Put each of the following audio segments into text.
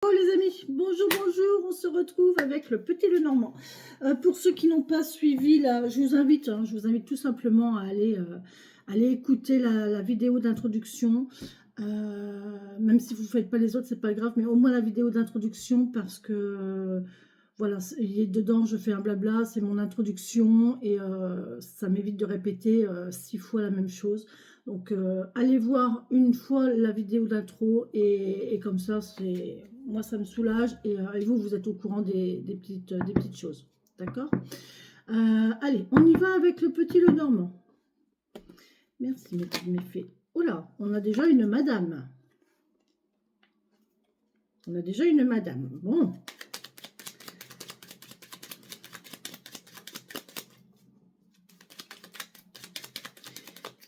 Oh les amis, bonjour, bonjour, on se retrouve avec le Petit Lenormand. Pour ceux qui n'ont pas suivi, je vous invite tout simplement à aller écouter la vidéo d'introduction. Même si vous ne faites pas les autres, c'est pas grave, mais au moins la vidéo d'introduction parce que voilà, dedans je fais un blabla, c'est mon introduction et ça m'évite de répéter 6 fois la même chose. Donc allez voir une fois la vidéo d'intro et comme ça, moi ça me soulage et vous, vous êtes au courant des petites choses. D'accord. Allez, on y va avec le Petit Lenormand. Merci mes petits méfaits. Oh là, on a déjà une madame. On a déjà une madame. Bon.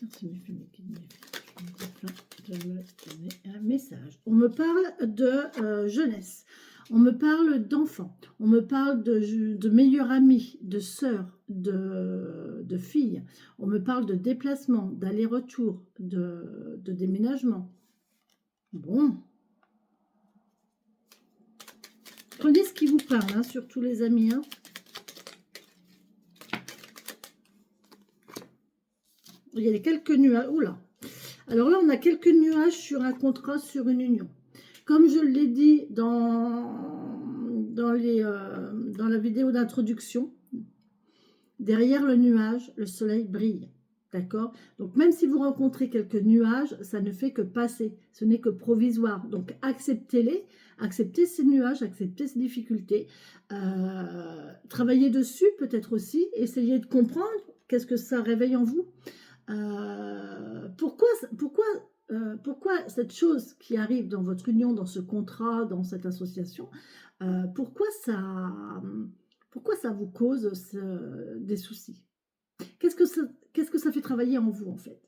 Merci mes filles, je me donner un message. On me parle de jeunesse. On me parle d'enfants. On me parle de meilleurs amis, de sœurs, de filles. On me parle de déplacement, d'aller-retour, de déménagement. Bon. Prenez ce qui vous parle, hein, surtout les amis. Hein. Il y a quelques nuages. Oula. Alors là, on a quelques nuages sur un contrat, sur une union. Comme je l'ai dit dans la vidéo d'introduction, derrière le nuage, le soleil brille. D'accord? Donc, même si vous rencontrez quelques nuages, ça ne fait que passer. Ce n'est que provisoire. Donc, acceptez-les. Acceptez ces nuages, acceptez ces difficultés. Travaillez dessus, peut-être aussi. Essayez de comprendre qu'est-ce que ça réveille en vous. Pourquoi cette chose qui arrive dans votre union, dans ce contrat, dans cette association, pourquoi ça vous cause des soucis? Qu'est-ce que ça fait travailler en vous, en fait,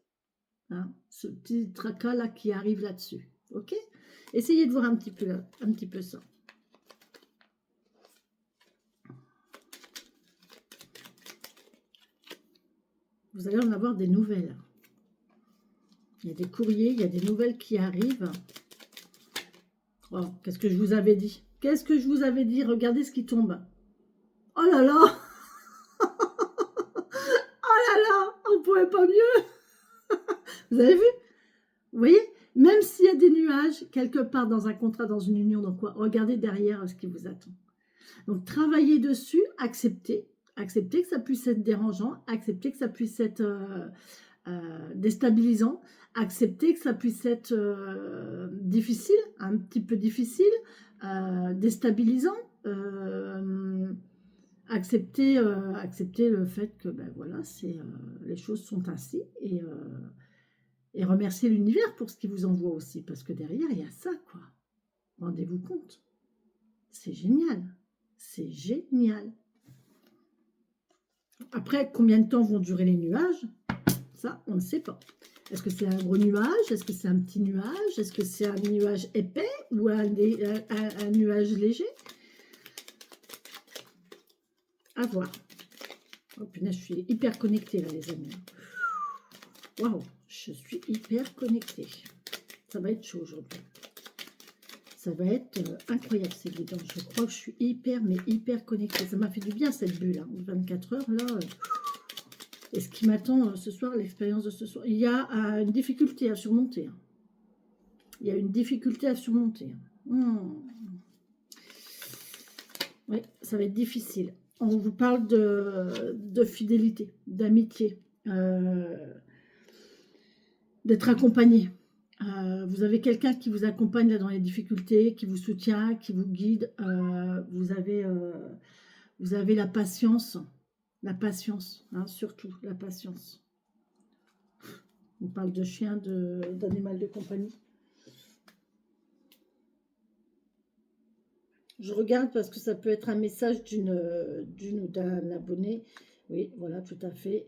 hein, ce petit tracas-là qui arrive là-dessus, ok? Essayez de voir un petit peu ça. Vous allez en avoir des nouvelles. Il y a des courriers, il y a des nouvelles qui arrivent. Oh, qu'est-ce que je vous avais dit? Qu'est-ce que je vous avais dit? Regardez ce qui tombe. Oh là là! Oh là là! On ne pouvait pas mieux! Vous avez vu? Vous voyez? Même s'il y a des nuages, quelque part dans un contrat, dans une union, donc quoi, regardez derrière ce qui vous attend. Donc travaillez dessus, acceptez que ça puisse être dérangeant, acceptez que ça puisse être déstabilisant, accepter que ça puisse être difficile, un petit peu difficile, déstabilisant, accepter le fait que ben voilà, les choses sont ainsi et remercier l'univers pour ce qu'il vous envoie aussi, parce que derrière il y a ça, quoi. Rendez-vous compte, c'est génial, c'est génial. Après, combien de temps vont durer les nuages? Ça, on ne sait pas. Est-ce que c'est un gros nuage? Est-ce que c'est un petit nuage? Est-ce que c'est un nuage épais ou un nuage léger? À voir. Oh punaise, je suis hyper connectée là, les amis. Waouh, je suis hyper connectée. Ça va être chaud aujourd'hui. Ça va être incroyable ces guidons. Je crois que je suis hyper connectée. Ça m'a fait du bien cette bulle, hein. 24 heures là. Et ce qui m'attend ce soir, l'expérience de ce soir, il y a une difficulté à surmonter. Hein. Il y a une difficulté à surmonter. Oui, ça va être difficile. On vous parle de fidélité, d'amitié, d'être accompagné. Vous avez quelqu'un qui vous accompagne là dans les difficultés, qui vous soutient, qui vous guide. Vous avez la patience, hein, surtout la patience. On parle de chien, d'animal de compagnie. Je regarde parce que ça peut être un message d'une ou d'un abonné. Oui, voilà, tout à fait.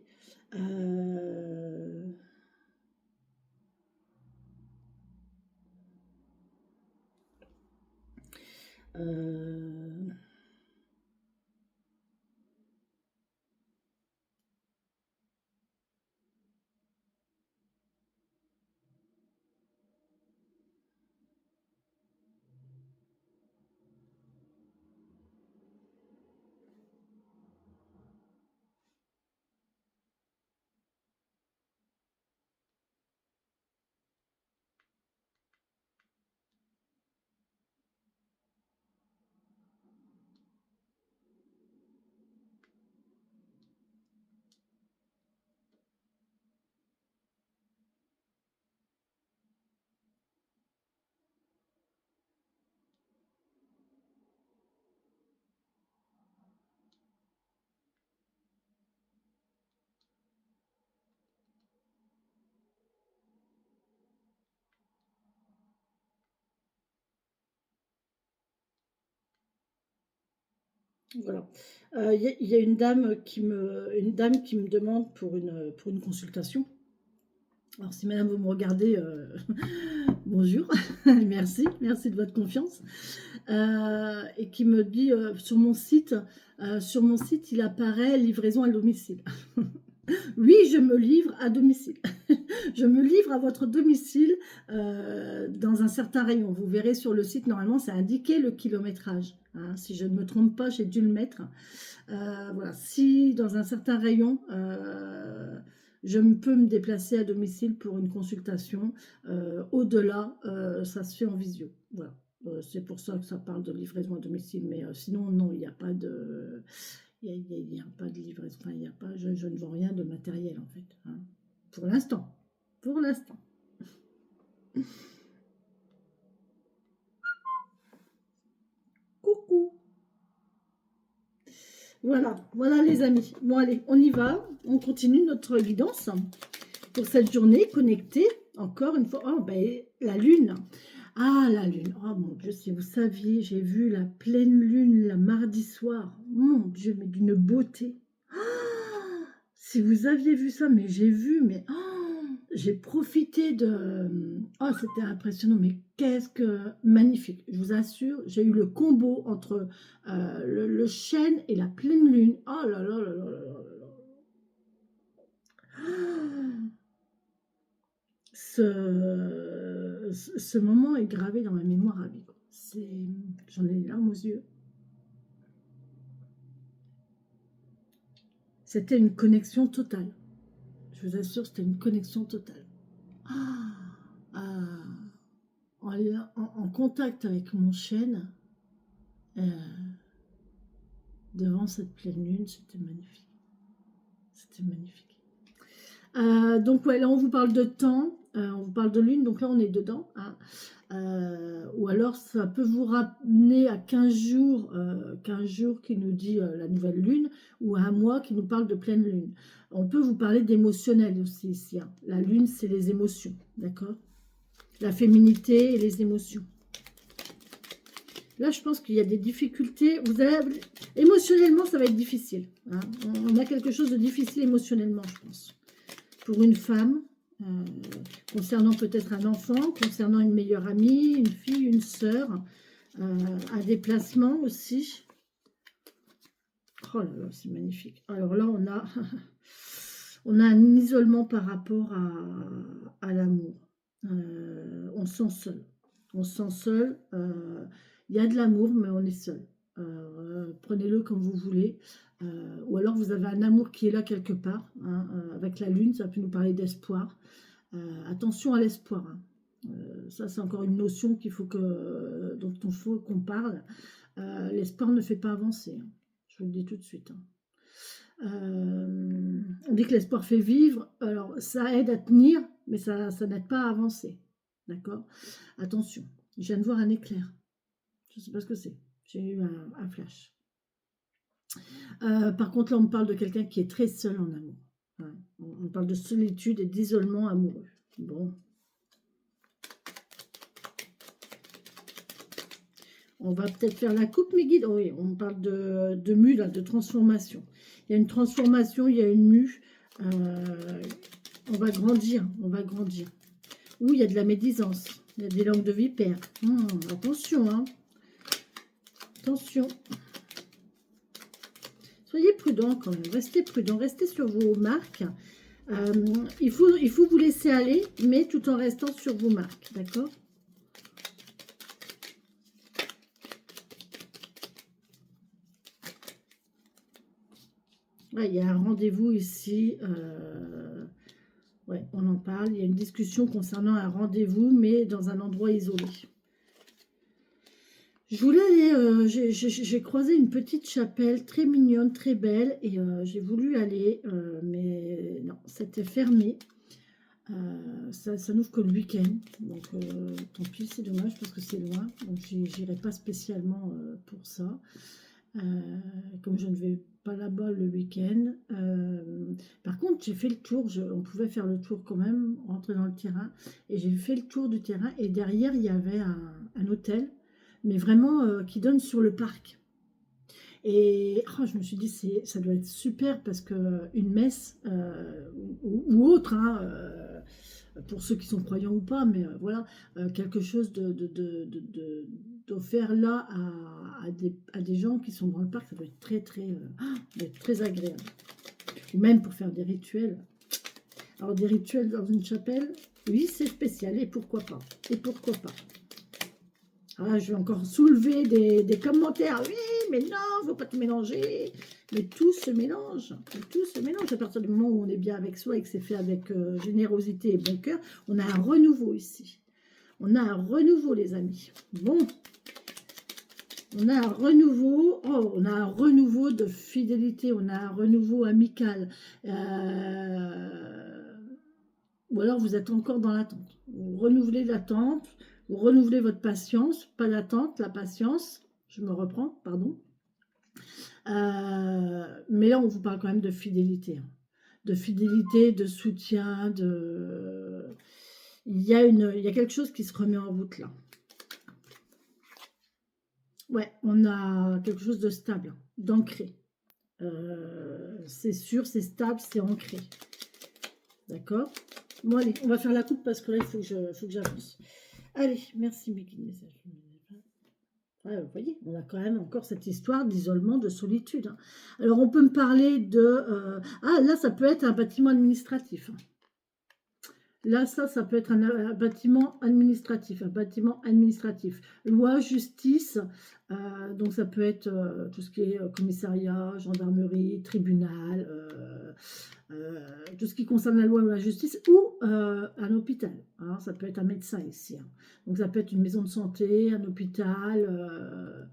Voilà. Il y a une dame qui me demande pour une consultation. Alors, si madame, vous me regardez, bonjour, merci de votre confiance. Et qui me dit sur mon site, il apparaît livraison à domicile. Oui, je me livre à domicile. Je me livre à votre domicile dans un certain rayon. Vous verrez sur le site, normalement, c'est indiqué le kilométrage. Hein. Si je ne me trompe pas, j'ai dû le mettre. Voilà. Si dans un certain rayon, je peux me déplacer à domicile pour une consultation, au-delà, ça se fait en visio. Voilà. C'est pour ça que ça parle de livraison à domicile. Mais sinon, non, il n'y a pas de... Il y a pas de livraison, enfin, il y a pas, je ne vends rien de matériel en fait, hein. Pour l'instant. Pour l'instant. Coucou. Voilà les amis. Bon allez, on y va. On continue notre guidance pour cette journée connectée. Encore une fois, oh ben la lune. Ah la lune. Oh mon Dieu, si vous saviez, j'ai vu la pleine lune le mardi soir. Mon Dieu, mais d'une beauté. Si vous aviez vu ça, mais j'ai vu, mais j'ai profité de... Oh, c'était impressionnant, mais qu'est-ce que magnifique. Je vous assure, j'ai eu le combo entre le chêne et la pleine lune. Oh là là là là là là là. Ce moment est gravé dans ma mémoire à vie. J'en ai les larmes aux yeux. C'était une connexion totale. Je vous assure, c'était une connexion totale. En contact avec mon chêne, devant cette pleine lune, c'était magnifique. C'était magnifique. Donc ouais, là on vous parle de temps, on vous parle de lune, donc là on est dedans. Hein. Ou alors ça peut vous ramener à 15 jours qui nous dit la nouvelle lune, ou à un mois qui nous parle de pleine lune. On peut vous parler d'émotionnel aussi ici. Hein. La lune, c'est les émotions, d'accord? La féminité et les émotions. Là, je pense qu'il y a des difficultés. Émotionnellement, ça va être difficile. Hein. On a quelque chose de difficile émotionnellement, je pense. Pour une femme, concernant peut-être un enfant, concernant une meilleure amie, une fille, une sœur, un déplacement aussi. Oh là là, c'est magnifique. Alors là, on a un isolement par rapport à l'amour. On se sent seul. On se sent seul. Il y a de l'amour, mais on est seul. Prenez-le comme vous voulez. Ou alors vous avez un amour qui est là quelque part. Hein, avec la lune, ça peut nous parler d'espoir. Attention à l'espoir. Hein. Ça, c'est encore une notion dont il faut qu'on parle. L'espoir ne fait pas avancer. Hein. Je vous le dis tout de suite. Hein. On dit que l'espoir fait vivre. Alors, ça aide à tenir, mais ça n'aide pas à avancer. D'accord? Attention. Je viens de voir un éclair. Je ne sais pas ce que c'est. J'ai eu un flash. Par contre, là, on me parle de quelqu'un qui est très seul en amour. Hein. On parle de solitude et d'isolement amoureux. Bon. On va peut-être faire la coupe, mes guides. Oh oui, on parle de mue, là, de transformation. Il y a une transformation, il y a une mue. On va grandir, on va grandir. Ouh, il y a de la médisance. Il y a des langues de vipère. Attention, hein. Attention. Soyez prudents quand même. Restez prudents. Restez sur vos marques. Il faut vous laisser aller, mais tout en restant sur vos marques. D'accord? Ouais, il y a un rendez-vous ici. Ouais, on en parle. Il y a une discussion concernant un rendez-vous, mais dans un endroit isolé. Je voulais aller, j'ai croisé une petite chapelle très mignonne, très belle, et j'ai voulu aller, mais non, c'était fermé. Ça n'ouvre que le week-end, donc tant pis, c'est dommage parce que c'est loin, donc j'irai pas spécialement pour ça. Comme je ne vais pas là-bas le week-end. Par contre, j'ai fait le tour, on pouvait faire le tour quand même, rentrer dans le terrain, et j'ai fait le tour du terrain, et derrière, il y avait un hôtel, mais vraiment qui donne sur le parc. Et oh, je me suis dit, ça doit être super parce que une messe ou autre, hein, pour ceux qui sont croyants ou pas, mais voilà, quelque chose d'offert là à des gens qui sont dans le parc, ça doit être doit être très agréable. Ou même pour faire des rituels. Alors des rituels dans une chapelle, oui, c'est spécial, et pourquoi pas. Et pourquoi pas. Ah, je vais encore soulever des commentaires. Oui, mais non, il ne faut pas te mélanger. Mais tout se mélange. Tout se mélange. À partir du moment où on est bien avec soi et que c'est fait avec générosité et bon cœur, on a un renouveau ici. On a un renouveau, les amis. Bon. On a un renouveau. Oh, on a un renouveau de fidélité. On a un renouveau amical. Ou alors vous êtes encore dans l'attente. Vous renouvelez l'attente. Vous renouvelez votre patience, pas l'attente, la patience. Je me reprends, pardon. Mais là, on vous parle quand même de fidélité. Hein. De fidélité, de soutien, il y a quelque chose qui se remet en route là. Ouais, on a quelque chose de stable, d'ancré. C'est sûr, c'est stable, c'est ancré. D'accord? Bon, allez, on va faire la coupe parce que là, il faut que j'avance. Allez, merci, Mickey. Ouais, vous voyez, on a quand même encore cette histoire d'isolement, de solitude. Hein. Alors, on peut me parler de... ah, là, ça peut être un bâtiment administratif. Hein. Là, ça peut être un bâtiment administratif. Un bâtiment administratif. Loi, justice. Donc, ça peut être tout ce qui est commissariat, gendarmerie, tribunal, tout ce qui concerne la loi ou la justice, ou un hôpital. Hein, ça peut être un médecin ici. Hein. Donc ça peut être une maison de santé, un hôpital,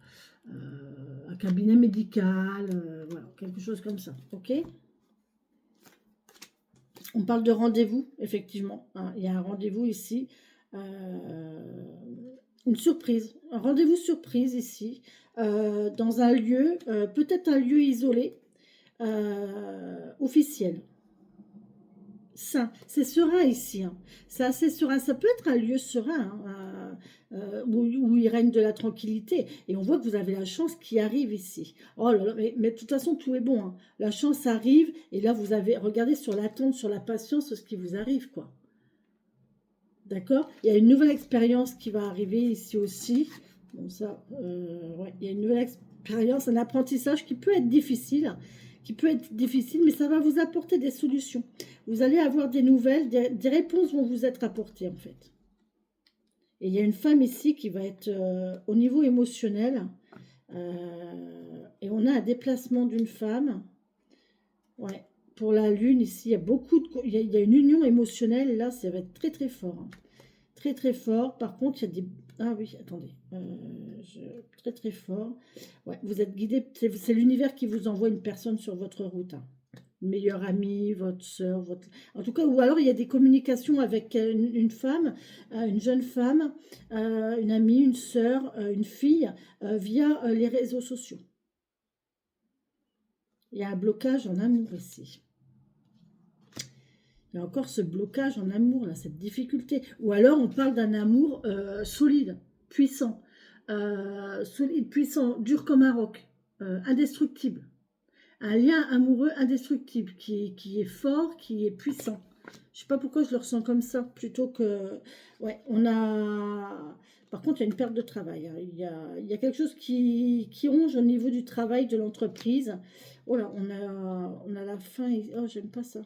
un cabinet médical, voilà, quelque chose comme ça. Ok. On parle de rendez-vous, effectivement. Hein, il y a un rendez-vous ici. Une surprise, un rendez-vous surprise ici, dans un lieu, peut-être un lieu isolé, officiel. Sain, c'est serein ici, hein. C'est assez serein, ça peut être un lieu serein hein, où il règne de la tranquillité et on voit que vous avez la chance qui arrive ici. Oh là là, mais de toute façon tout est bon, hein. La chance arrive et là vous avez, regardez sur l'attente, sur la patience, ce qui vous arrive quoi. D'accord. Il y a une nouvelle expérience qui va arriver ici aussi. Bon ça, ouais, il y a une nouvelle expérience, un apprentissage qui peut être difficile, mais ça va vous apporter des solutions. Vous allez avoir des nouvelles, des réponses vont vous être apportées en fait. Et il y a une femme ici qui va être au niveau émotionnel. Et on a un déplacement d'une femme. Ouais. Pour la lune ici, il y a il y a une union émotionnelle. Là, ça va être très très fort. Hein. Très très fort. Par contre, il y a des... Ah oui, attendez. Très très fort. Ouais, vous êtes guidé. C'est l'univers qui vous envoie une personne sur votre route. Hein. Une meilleure amie, votre soeur, votre... En tout cas, ou alors il y a des communications avec une femme, une jeune femme, une amie, une soeur, une fille, via les réseaux sociaux. Il y a un blocage en amour ici. Il y a encore ce blocage en amour, là, cette difficulté. Ou alors, on parle d'un amour solide, puissant, dur comme un roc, indestructible. Un lien amoureux indestructible, qui est fort, qui est puissant. Je ne sais pas pourquoi je le ressens comme ça, plutôt que... Ouais, on a... Par contre, il y a une perte de travail. Hein. Il y a quelque chose qui ronge au niveau du travail de l'entreprise. Oh là, on a la fin... Oh, j'aime pas ça.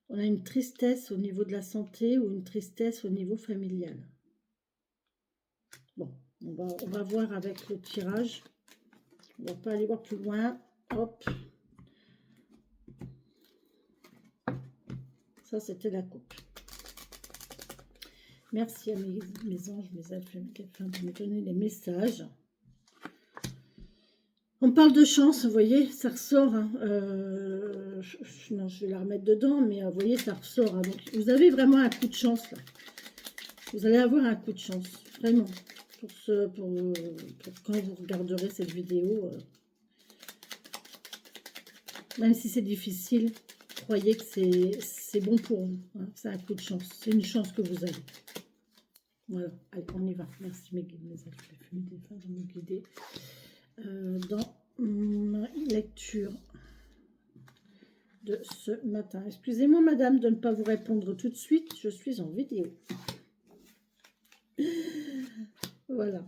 On a une tristesse au niveau de la santé ou une tristesse au niveau familial. Bon, on va voir avec le tirage. On ne va pas aller voir plus loin. Hop. Ça, c'était la coupe. Merci à mes anges, mes elfes, de me donner les messages. On parle de chance, vous voyez, ça ressort. Hein, non, je vais la remettre dedans, mais vous voyez, ça ressort. Hein, donc, vous avez vraiment un coup de chance, là. Vous allez avoir un coup de chance, vraiment. Pour quand vous regarderez cette vidéo. Même si c'est difficile, croyez que c'est bon pour vous. Hein, c'est un coup de chance. C'est une chance que vous avez. Voilà, allez, on y va. Merci mes guides, mes elfes, les fumées des phares de me guider dans ma lecture de ce matin. Excusez-moi, madame, de ne pas vous répondre tout de suite. Je suis en vidéo. Voilà.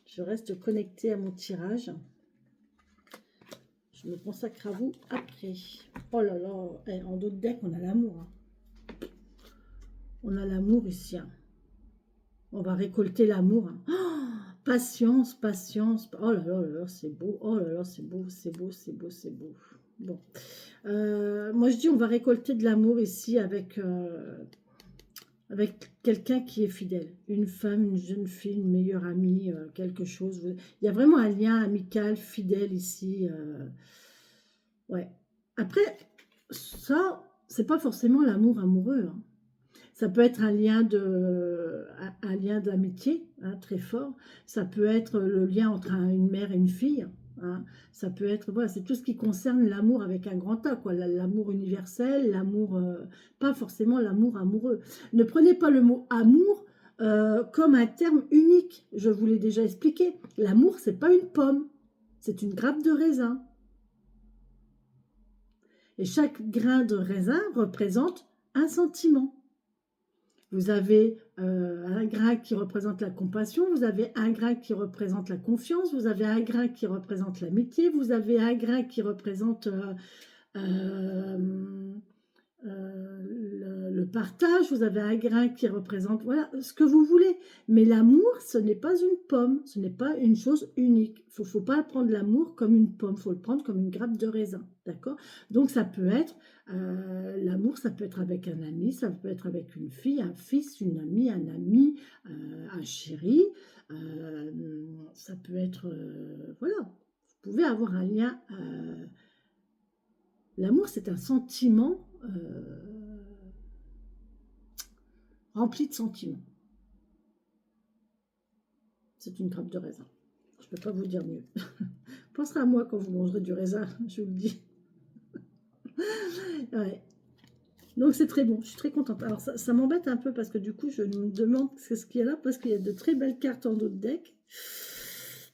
Je reste connectée à mon tirage. Je me consacre à vous après. Oh là là, en d'autres decks, on a l'amour. Hein. On a l'amour ici. Hein. On va récolter l'amour. Hein. Oh, patience, patience. Oh là là, là c'est beau. Oh là là, c'est beau, c'est beau, c'est beau, c'est beau. Bon. Moi, je dis on va récolter de l'amour ici avec quelqu'un qui est fidèle. Une femme, une jeune fille, une meilleure amie, quelque chose. Il y a vraiment un lien amical, fidèle ici. Ouais. Après, ça, c'est pas forcément l'amour amoureux. Hein. Ça peut être un lien d'amitié hein, très fort. Ça peut être le lien entre une mère et une fille. Hein. Ça peut être, voilà, c'est tout ce qui concerne l'amour avec un grand A, quoi. L'amour universel, l'amour, pas forcément l'amour amoureux. Ne prenez pas le mot amour comme un terme unique. Je vous l'ai déjà expliqué. L'amour, c'est pas une pomme, c'est une grappe de raisin. Et chaque grain de raisin représente un sentiment. Vous avez un grain qui représente la compassion, vous avez un grain qui représente la confiance, vous avez un grain qui représente l'amitié, vous avez un grain qui représente euh, le partage, vous avez un grain qui représente, voilà, ce que vous voulez. Mais l'amour, ce n'est pas une pomme, ce n'est pas une chose unique. Il ne faut pas prendre l'amour comme une pomme, il faut le prendre comme une grappe de raisin, d'accord? Donc ça peut être, l'amour, ça peut être avec un ami, ça peut être avec une fille, un fils, une amie, un ami, un chéri, ça peut être, voilà, vous pouvez avoir un lien. L'amour, c'est un sentiment rempli de sentiments. C'est une grappe de raisin. Je ne peux pas vous dire mieux. Pensez à moi quand vous mangerez du raisin, je vous le dis. Ouais. Donc c'est très bon, je suis très contente. Alors ça m'embête un peu parce que du coup je me demande ce qu'il y a là parce qu'il y a de très belles cartes en d'autres decks.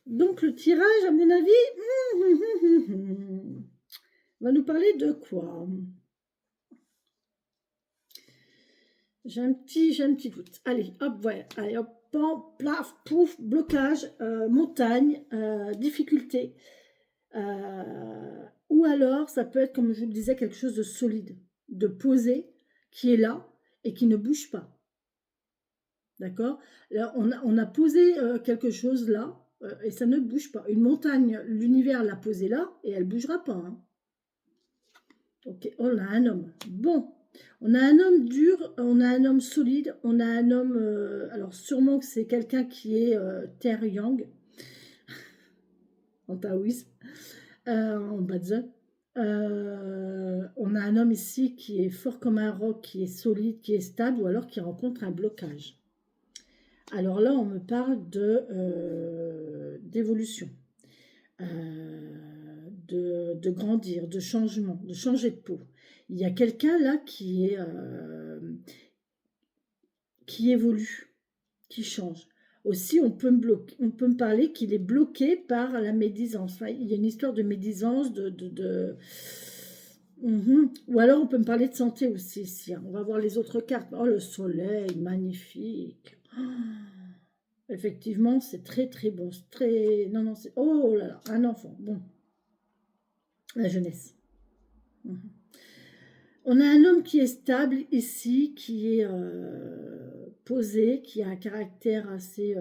Donc le tirage, à mon avis, va nous parler de quoi? J'ai un petit doute. Allez, hop, voilà. Allez, hop, pan, plaf, pouf, blocage, montagne, difficulté. Ou alors, ça peut être, comme je vous le disais, quelque chose de solide, de posé, qui est là et qui ne bouge pas. D'accord? On a posé quelque chose là et ça ne bouge pas. Une montagne, l'univers l'a posée là et elle ne bougera pas. Hein. Ok, on a un homme. Bon, on a un homme dur, on a un homme solide, on a un homme... alors sûrement que c'est quelqu'un qui est terre yang, en taoïsme, en Badze. On a un homme ici qui est fort comme un roc, qui est solide, qui est stable, ou alors qui rencontre un blocage. Alors là, on me parle d'évolution, de grandir, de changement, de changer de peau. Il y a quelqu'un là qui évolue, qui change. Aussi, on peut me parler qu'il est bloqué par la médisance. Enfin, il y a une histoire de médisance, Ou alors, on peut me parler de santé aussi ici. Hein. On va voir les autres cartes. Oh, le soleil, magnifique. Oh, effectivement, c'est très, très bon. Très... Non, non, c'est... Oh là là, un enfant. Bon, la jeunesse. Mhm. On a un homme qui est stable ici, qui est posé, qui a un caractère assez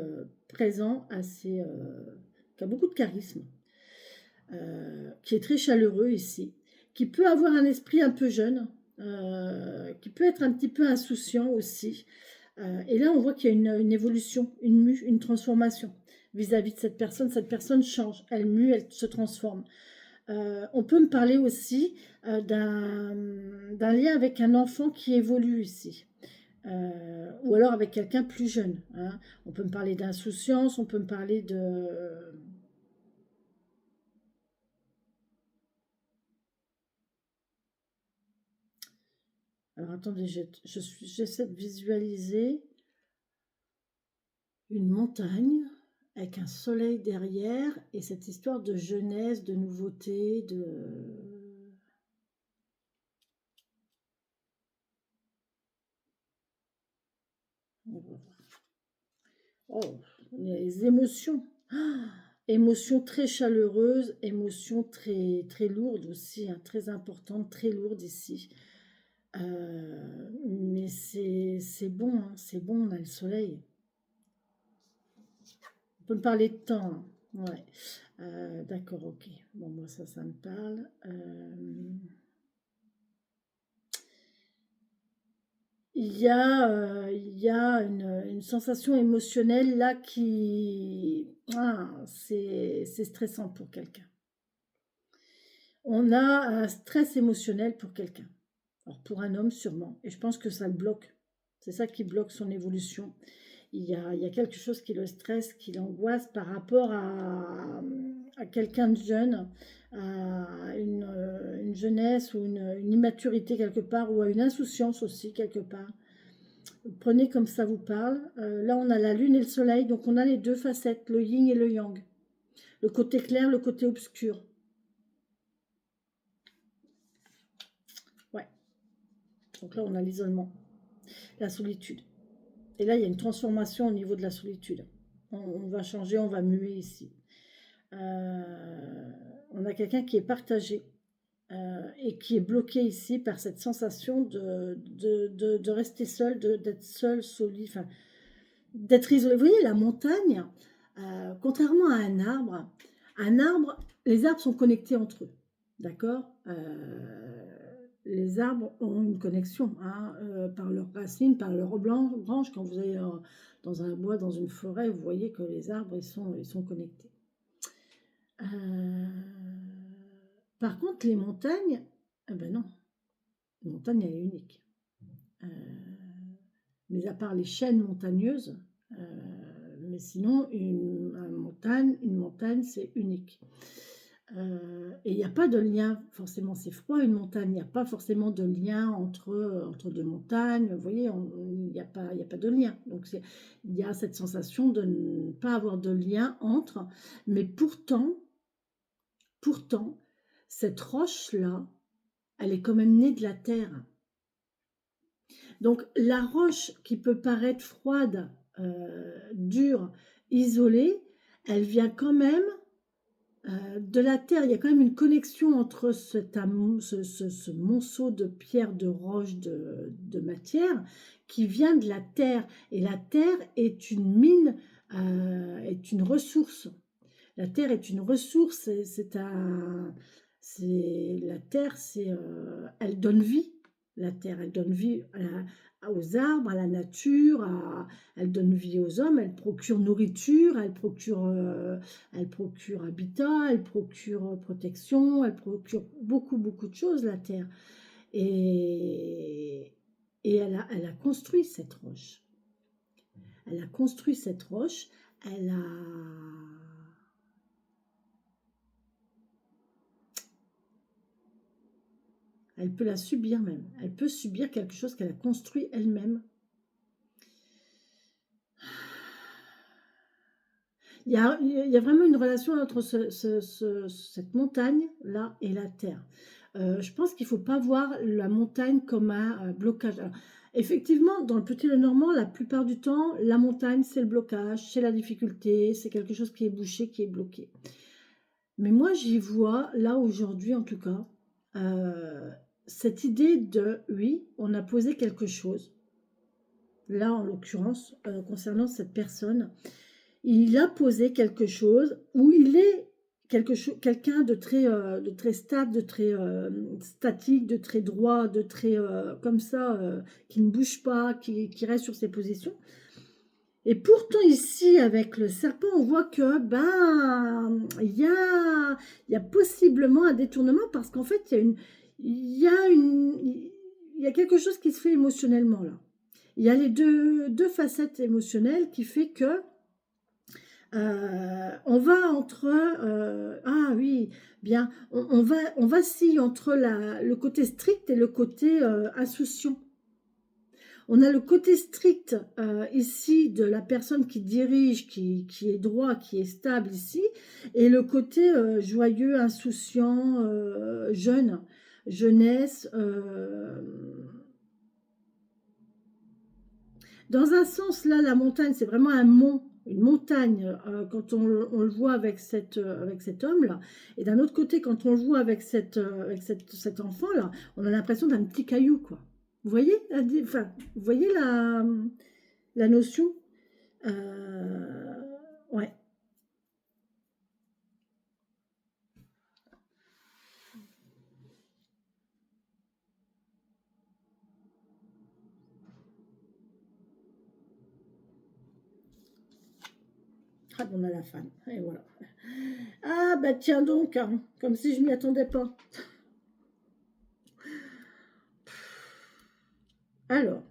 présent, qui a beaucoup de charisme, qui est très chaleureux ici, qui peut avoir un esprit un peu jeune, qui peut être un petit peu insouciant aussi. Et là, on voit qu'il y a une évolution, une transformation vis-à-vis de cette personne. Cette personne change, elle mue, elle se transforme. On peut me parler aussi d'un lien avec un enfant qui évolue ici. Ou alors avec quelqu'un plus jeune. Hein. On peut me parler d'insouciance, on peut me parler de... Alors attendez, j'essaie de visualiser. une montagne avec un soleil derrière et cette histoire de jeunesse, de nouveauté, de... Oh, les émotions. Ah, émotions très chaleureuses, émotions très, très lourdes aussi, hein, très importantes, très lourdes ici. Mais c'est bon, hein, c'est bon, on a le soleil. On peut me parler de temps, hein. Ouais. D'accord, ok. Bon, moi, ça me parle. Il y a une sensation émotionnelle là qui... Ah, c'est stressant pour quelqu'un. On a un stress émotionnel pour quelqu'un. Alors pour un homme sûrement. Et je pense que ça le bloque. C'est ça qui bloque son évolution. Il y a quelque chose qui le stresse, qui l'angoisse par rapport à quelqu'un de jeune, à une jeunesse ou une immaturité quelque part, ou à une insouciance aussi quelque part. Prenez comme ça vous parle. Là, on a la lune et le soleil, donc on a les deux facettes, le yin et le yang. Le côté clair, le côté obscur. Ouais. Donc là, on a l'isolement, la solitude. Et là, il y a une transformation au niveau de la solitude. On va changer, on va muer ici. On a quelqu'un qui est partagé et qui est bloqué ici par cette sensation de rester seul, d'être seul, solide, enfin, d'être isolé. Vous voyez, la montagne, contrairement à un arbre, les arbres sont connectés entre eux. D'accord. Les arbres ont une connexion hein, par leurs racines, par leurs branches. Quand vous allez dans un bois, dans une forêt, vous voyez que les arbres, ils sont connectés. Par contre, les montagnes, eh ben non, la montagne, elle est unique. Mais à part les chaînes montagneuses, mais sinon, une montagne, c'est unique. Et il n'y a pas de lien, forcément c'est froid une montagne, il n'y a pas forcément de lien entre deux montagnes, vous voyez, il n'y a pas de lien. Donc il y a cette sensation de ne pas avoir de lien entre, mais pourtant, cette roche-là, elle est quand même née de la terre. Donc la roche qui peut paraître froide, dure, isolée, elle vient quand même de la terre. Il y a quand même une connexion entre ce monceau de pierre, de roche, de matière qui vient de la terre. Et la terre est une mine, est une ressource. La terre est une ressource, la terre, elle donne vie. La terre, elle donne vie aux arbres, à la nature, elle donne vie aux hommes, elle procure nourriture, elle procure habitat, elle procure protection, elle procure beaucoup, beaucoup de choses, la terre. Et, et elle a construit cette roche. Elle a construit cette roche, elle a... Elle peut la subir même. Elle peut subir quelque chose qu'elle a construit elle-même. Il y a vraiment une relation entre cette montagne-là et la terre. Je pense qu'il ne faut pas voir la montagne comme un blocage. Alors, effectivement, dans le Petit Lenormand, la plupart du temps, la montagne, c'est le blocage, c'est la difficulté, c'est quelque chose qui est bouché, qui est bloqué. Mais moi, j'y vois, là, aujourd'hui, en tout cas, cette idée de, oui, on a posé quelque chose, là, en l'occurrence, concernant cette personne, il a posé quelque chose où il est quelqu'un de très stable, de très statique, de très droit, de très comme ça, qui ne bouge pas, qui reste sur ses positions. Et pourtant ici, avec le serpent, on voit que il y a possiblement un détournement parce qu'en fait, il y a quelque chose qui se fait émotionnellement là. Il y a les deux facettes émotionnelles qui fait que on va entre ah oui bien on vacille entre le côté strict et le côté insouciant. On a le côté strict ici de la personne qui dirige, qui est droit, qui est stable ici, et le côté joyeux, insouciant, jeune, jeunesse. Dans un sens, là, la montagne, c'est vraiment un mont, une montagne, quand on le voit avec cet homme-là. Et d'un autre côté, quand on le voit cet enfant-là, on a l'impression d'un petit caillou, quoi. Vous voyez, enfin, vous voyez la notion. Ouais. Ah, on a la femme. Et voilà. Ah, bah tiens donc, hein, comme si je m'y attendais pas. Alors,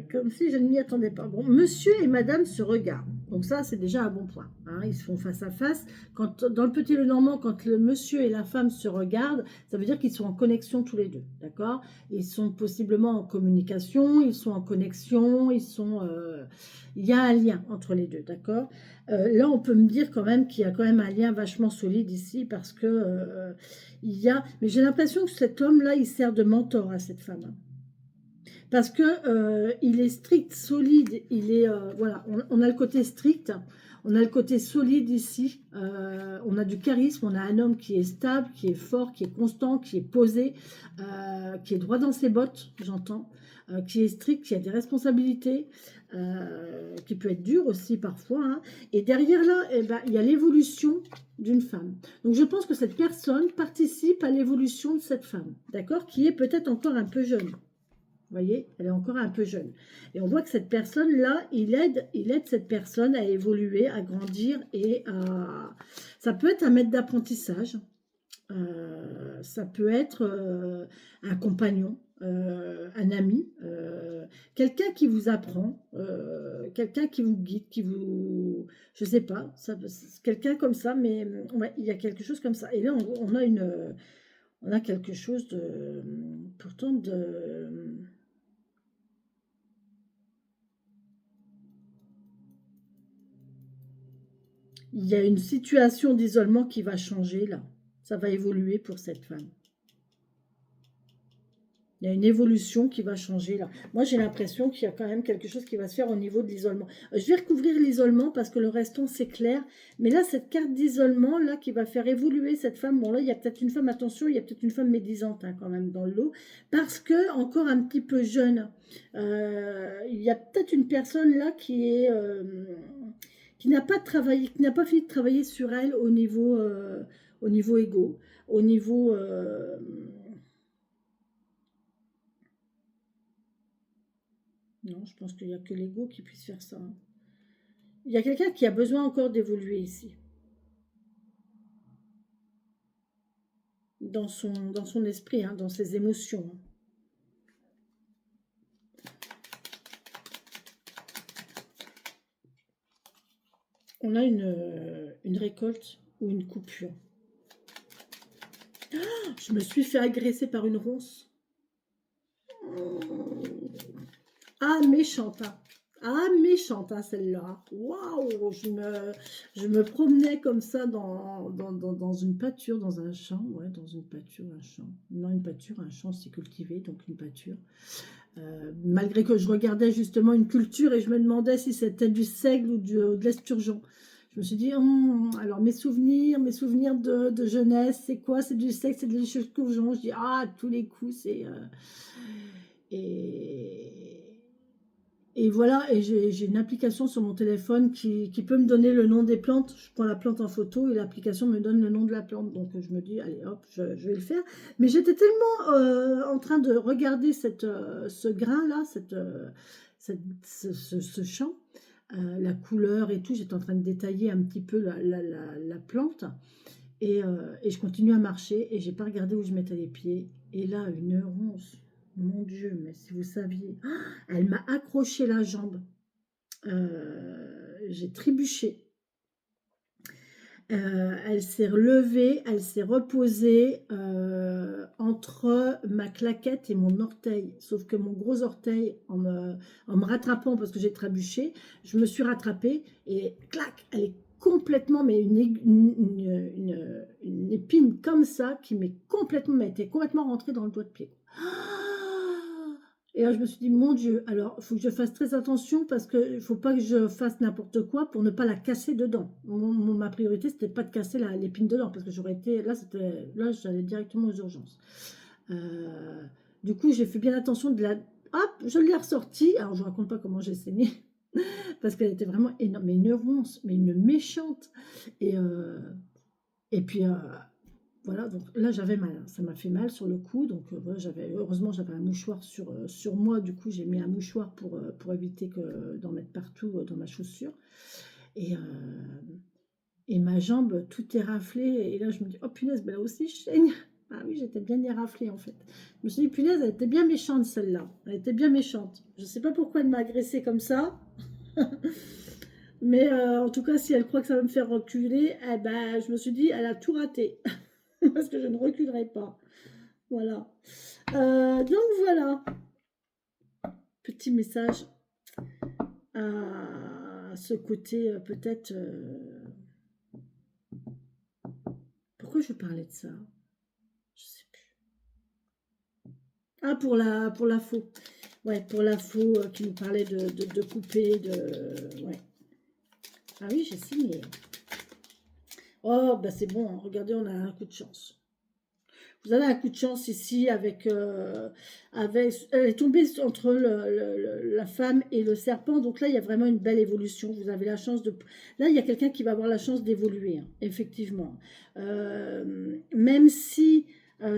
comme si je ne m'y attendais pas. Bon, monsieur et madame se regardent. Donc ça, c'est déjà un bon point, hein. Ils se font face à face. Quand, dans le Petit Lenormand, quand le monsieur et la femme se regardent, ça veut dire qu'ils sont en connexion tous les deux, d'accord? Ils sont possiblement en communication, ils sont en connexion, il y a un lien entre les deux, d'accord? Là, on peut me dire quand même qu'il y a quand même un lien vachement solide ici parce que il y a... Mais j'ai l'impression que cet homme-là, il sert de mentor à cette femme, hein. Parce que il est strict, solide, il est voilà, on a le côté strict, on a le côté solide ici, on a du charisme, on a un homme qui est stable, qui est fort, qui est constant, qui est posé, qui est droit dans ses bottes, j'entends, qui est strict, qui a des responsabilités, qui peut être dur aussi parfois, hein. Et derrière là, eh ben, il y a l'évolution d'une femme. Donc je pense que cette personne participe à l'évolution de cette femme, d'accord, qui est peut-être encore un peu jeune. Vous voyez, elle est encore un peu jeune. Et on voit que cette personne-là, il aide cette personne à évoluer, à grandir et à... Ça peut être un maître d'apprentissage, ça peut être un compagnon, un ami, quelqu'un qui vous apprend, quelqu'un qui vous guide, qui vous... Je sais pas, quelqu'un comme ça, mais ouais, il y a quelque chose comme ça. Et là, on a quelque chose de... Pourtant de... Il y a une situation d'isolement qui va changer là. Ça va évoluer pour cette femme. Il y a une évolution qui va changer là. Moi, j'ai l'impression qu'il y a quand même quelque chose qui va se faire au niveau de l'isolement. Je vais recouvrir l'isolement parce que le restant, c'est clair. Mais là, cette carte d'isolement là qui va faire évoluer cette femme. Bon, là, il y a peut-être une femme, attention, il y a peut-être une femme médisante, hein, quand même dans le lot. Parce que, encore un petit peu jeune, il y a peut-être une personne là qui n'a pas travaillé, qui n'a pas fini de travailler sur elle au niveau égo, au niveau... non, je pense qu'il n'y a que l'ego qui puisse faire ça, hein. Il y a quelqu'un qui a besoin encore d'évoluer ici, dans son esprit, hein, dans ses émotions, hein. On a une récolte ou une coupure. Je me suis fait agresser par une ronce. Ah, méchante, hein. Ah, méchante, hein, celle-là. Waouh, je me promenais comme ça dans une pâture, dans un champ. Ouais, dans une pâture, un champ. Non, une pâture, un champ, c'est cultivé, donc une pâture. Malgré que je regardais justement une culture et je me demandais si c'était du seigle ou de l'esturgeon. Je me suis dit, alors mes souvenirs de jeunesse, c'est quoi? C'est du seigle, c'est de l'esturgeon. Je dis, ah, tous les coups, c'est... et, et voilà, et j'ai une application sur mon téléphone qui peut me donner le nom des plantes. Je prends la plante en photo et l'application me donne le nom de la plante. Donc je me dis, allez hop, je vais le faire. Mais j'étais tellement en train de regarder ce grain-là, ce champ, la couleur et tout. J'étais en train de détailler un petit peu la plante. Et je continue à marcher et j'ai pas regardé où je mettais les pieds. Et là, une ronce. Mon Dieu, mais si vous saviez, elle m'a accroché la jambe. J'ai trébuché. Elle s'est relevée, elle s'est reposée entre ma claquette et mon orteil. Sauf que mon gros orteil, en me rattrapant parce que j'ai trébuché, je me suis rattrapée et clac, elle est complètement, mais une épine comme ça qui m'est complètement, mais elle était complètement rentrée dans le doigt de pied. Et là, je me suis dit, mon Dieu, alors il faut que je fasse très attention parce qu'il ne faut pas que je fasse n'importe quoi pour ne pas la casser dedans. Ma priorité, c'était pas de casser l'épine dedans parce que j'aurais été, là, j'allais directement aux urgences. Euh, du coup, j'ai fait bien attention de la... Hop, je l'ai ressortie. Alors, je ne raconte pas comment j'ai saigné parce qu'elle était vraiment énorme, mais une ronce, mais une méchante. Et puis, voilà, donc là j'avais mal, hein. Ça m'a fait mal sur le cou, donc voilà, heureusement j'avais un mouchoir sur moi, du coup j'ai mis un mouchoir pour éviter d'en mettre partout dans ma chaussure. Et, et ma jambe tout éraflée, et là je me dis, oh punaise, ben là aussi je saigne. Ah oui, j'étais bien éraflée en fait. Je me suis dit, punaise, elle était bien méchante celle-là, elle était bien méchante. Je sais pas pourquoi elle m'a agressée comme ça, mais en tout cas si elle croit que ça va me faire reculer, eh ben, je me suis dit, elle a tout raté. Parce que je ne reculerai pas. Voilà. Donc voilà. Petit message à ce côté peut-être... Pourquoi je parlais de ça? Je sais plus. Ah, pour la faux. Ouais, pour la faux qui nous parlait de couper, de... Ouais. Ah oui, j'ai signé. Oh, bah c'est bon, hein. Regardez, on a un coup de chance. Vous avez un coup de chance ici avec, elle est tombée entre la femme et le serpent. Donc là, il y a vraiment une belle évolution. Vous avez la chance de... Là, il y a quelqu'un qui va avoir la chance d'évoluer, hein, effectivement. Même si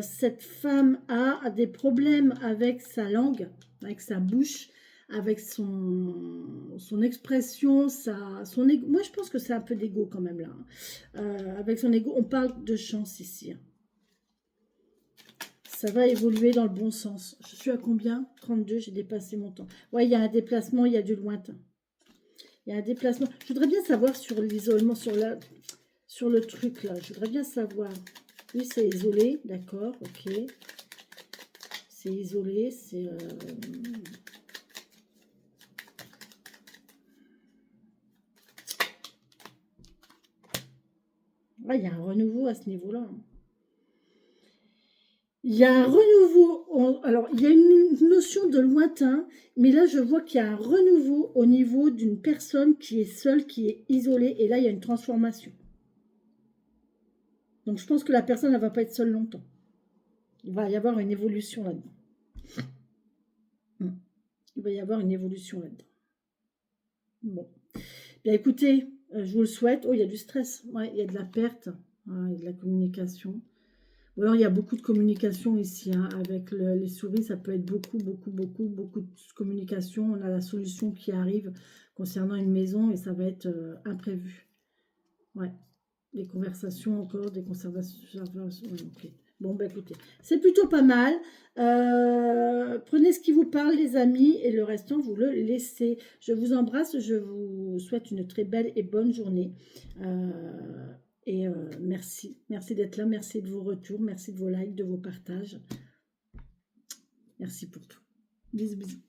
cette femme a des problèmes avec sa langue, avec sa bouche, avec son expression, son ego. Moi, je pense que c'est un peu d'ego quand même là, hein. Avec son ego, on parle de chance ici, hein. Ça va évoluer dans le bon sens. Je suis à combien? 32, j'ai dépassé mon temps. Ouais, il y a un déplacement, il y a du lointain. Il y a un déplacement. Je voudrais bien savoir sur l'isolement, sur le truc là. Je voudrais bien savoir. Oui, c'est isolé, d'accord, ok. C'est isolé, c'est... Ouais, il y a un renouveau à ce niveau-là, hein. Il y a un renouveau, alors il y a une notion de lointain, mais là je vois qu'il y a un renouveau au niveau d'une personne qui est seule, qui est isolée, et là il y a une transformation. Donc je pense que la personne ne va pas être seule longtemps. Il va y avoir une évolution là-dedans. Il va y avoir une évolution là-dedans. Bon. Bien écoutez, je vous le souhaite. Oh, il y a du stress, ouais, il y a de la perte, hein, il y a de la communication. Ou alors il y a beaucoup de communication ici, hein, avec les souris, ça peut être beaucoup de communication. On a la solution qui arrive concernant une maison et ça va être imprévu. Ouais, des conversations encore, des conservations. Ouais, ok. Bon, bah écoutez, c'est plutôt pas mal. Prenez ce qui vous parle, les amis, et le restant, vous le laissez. Je vous embrasse, je vous souhaite une très belle et bonne journée. Et merci. Merci d'être là, merci de vos retours, merci de vos likes, de vos partages. Merci pour tout. Bisous, bisous.